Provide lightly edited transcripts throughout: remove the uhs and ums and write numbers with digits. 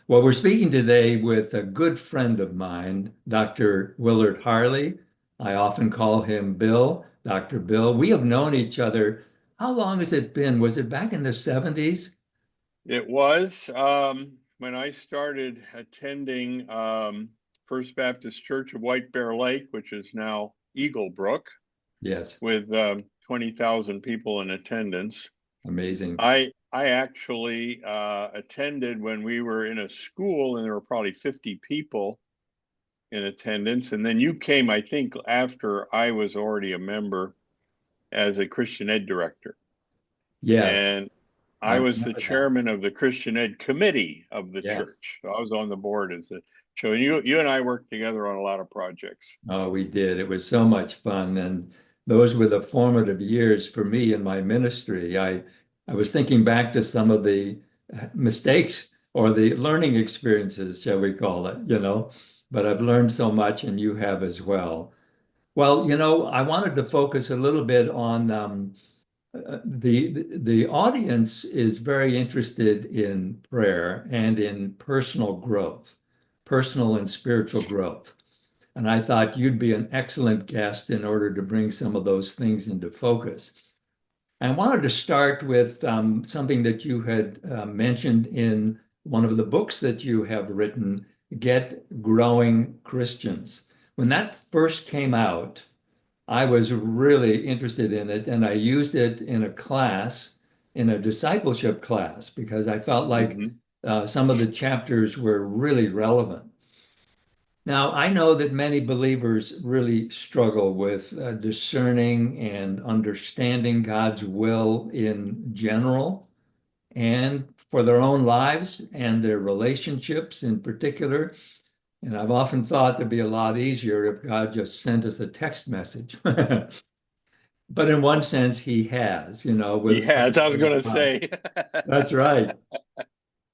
Well, we're speaking today with a good friend of mine, Dr. Willard Harley. I often call him Bill, Dr. Bill. We have known each other. How long has it been? Was it back in the 70s? It was when I started attending First Baptist Church of White Bear Lake, which is now Eagle Brook, Yes, with 20,000 people in attendance. amazing. I actually attended when we were in a school, and there were probably 50 people in attendance. And then you came, I think, after I was already a member as a Christian Ed director. Yes, And I I was the remember that. chairman of the Christian Ed committee of the Yes. church. So I was on the board as the so you and I worked together on a lot of projects. Oh, we did. It was so much fun. And those were the formative years for me in my ministry. I was thinking back to some of the mistakes or the learning experiences, shall we call it. But I've learned so much, and you have as well. Well, I wanted to focus a little bit on the audience is very interested in prayer and in personal growth, personal and spiritual growth. And I thought you'd be an excellent guest in order to bring some of those things into focus. I wanted to start with something that you had mentioned in one of the books that you have written, Get Growing Christians. When that first came out, I was really interested in it, and I used it in a class, in a discipleship class, because I felt like Hmm. some of the chapters were really relevant. Now, I know that many believers really struggle with discerning and understanding God's will in general and for their own lives and their relationships in particular. And I've often thought it'd be a lot easier if God just sent us a text message. But in one sense, he has, with Yeah, as I was going to say. that's right.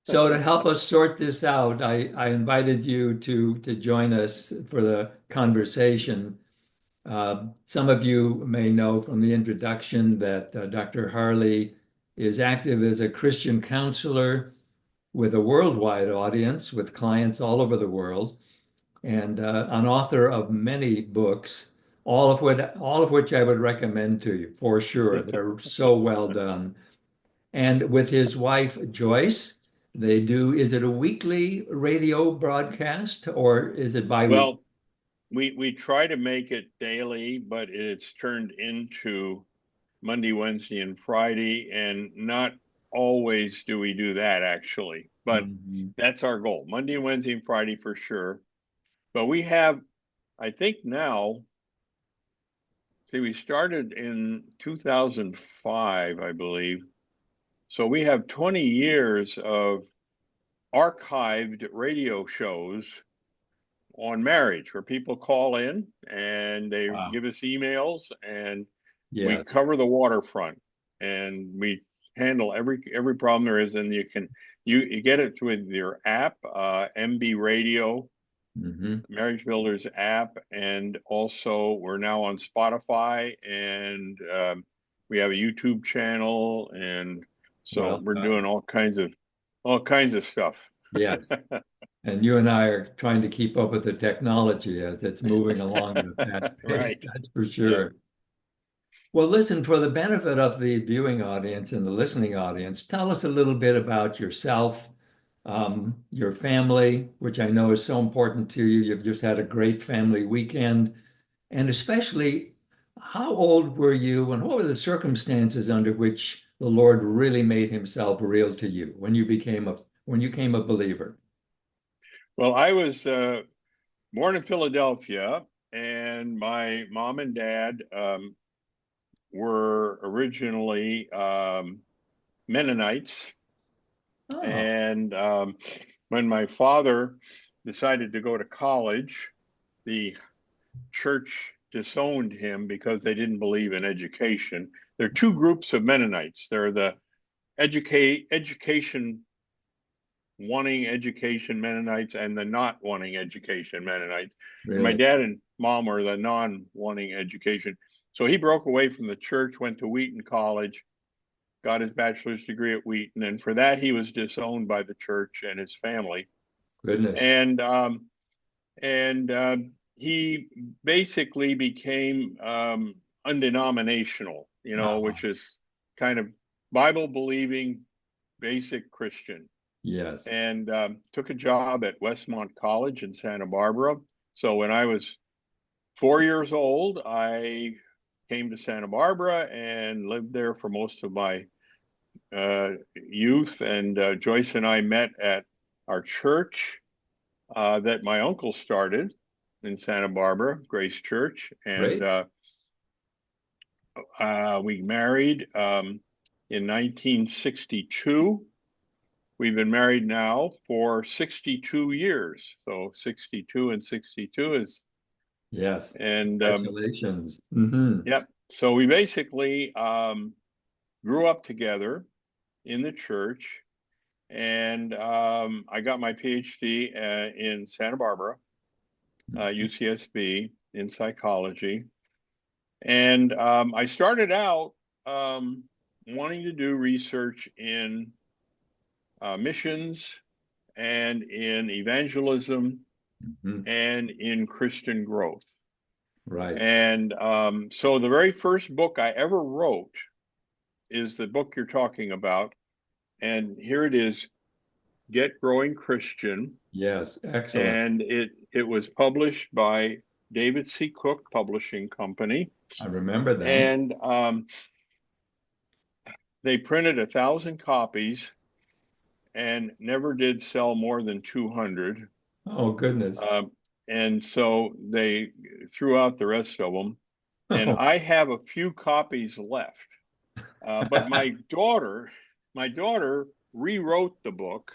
So to help us sort this out, I invited you to join us for the conversation. Some of you may know from the introduction that Dr. Harley is active as a Christian counselor with a worldwide audience, with clients all over the world, and an author of many books, all of which I would recommend to you for sure. They're so well done. And with his wife, Joyce, they do, is it a weekly radio broadcast or is it bi-weekly? Well, we try to make it daily, but it's turned into Monday, Wednesday, and Friday, and not always do we do that actually. But Mhm. that's our goal. Monday, Wednesday, and Friday for sure. But we have, I think now, see, we started in 2005, I believe. So we have 20 years of archived radio shows on marriage where people call in and they Wow. give us emails, and we Yes. cover the waterfront, and we handle every problem there is. And you get it with your app, MB Radio, Hmm. Marriage Builders app, and also we're now on Spotify, and we have a YouTube channel, and so Well we're done. doing all kinds of stuff. Yes. And you and I are trying to keep up with the technology as it's moving along at a fast pace. Right. That's for Yep. sure. Well, listen, for the benefit of the viewing audience and the listening audience, tell us a little bit about yourself, your family, which I know is so important to you. You've just had a great family weekend, and especially how old were you and what were the circumstances under which the Lord really made himself real to you when you came a believer? Well, I was born in Philadelphia, and my mom and dad were originally Mennonites. Oh, And when my father decided to go to college, the church disowned him because they didn't believe in education. There are two groups of Mennonites. There are the education wanting education Mennonites and the not wanting education Mennonites. And my really? dad and mom were the non wanting education. So he broke away from the church, went to Wheaton College, got his bachelor's degree at Wheaton. And for that, he was disowned by the church and his family. Goodness. And he basically became undenominational, Ah, which is kind of Bible believing, basic Christian, yes. and took a job at Westmont College in Santa Barbara. So when I was 4 years old, I came to Santa Barbara and lived there for most of my youth. And Joyce and I met at our church that my uncle started in Santa Barbara, Grace Church, and Great. we married in 1962. We've been married now for 62 years. So 62 and 62 is, Yes. and Congratulations. Hmm. yep. So we basically grew up together in the church, and I got my PhD in Santa Barbara, UCSB, in psychology. And I started out wanting to do research in missions and in evangelism Hmm. and in Christian growth. Right. And so the very first book I ever wrote is the book you're talking about. And here it is, Get Growing Christian. Yes. Excellent. And it was published by David C. Cook Publishing Company. I remember them. And they printed 1,000 copies and never did sell more than 200. Oh, goodness. Um, and so they threw out the rest of them. And Oh. I have a few copies left. But my daughter rewrote the book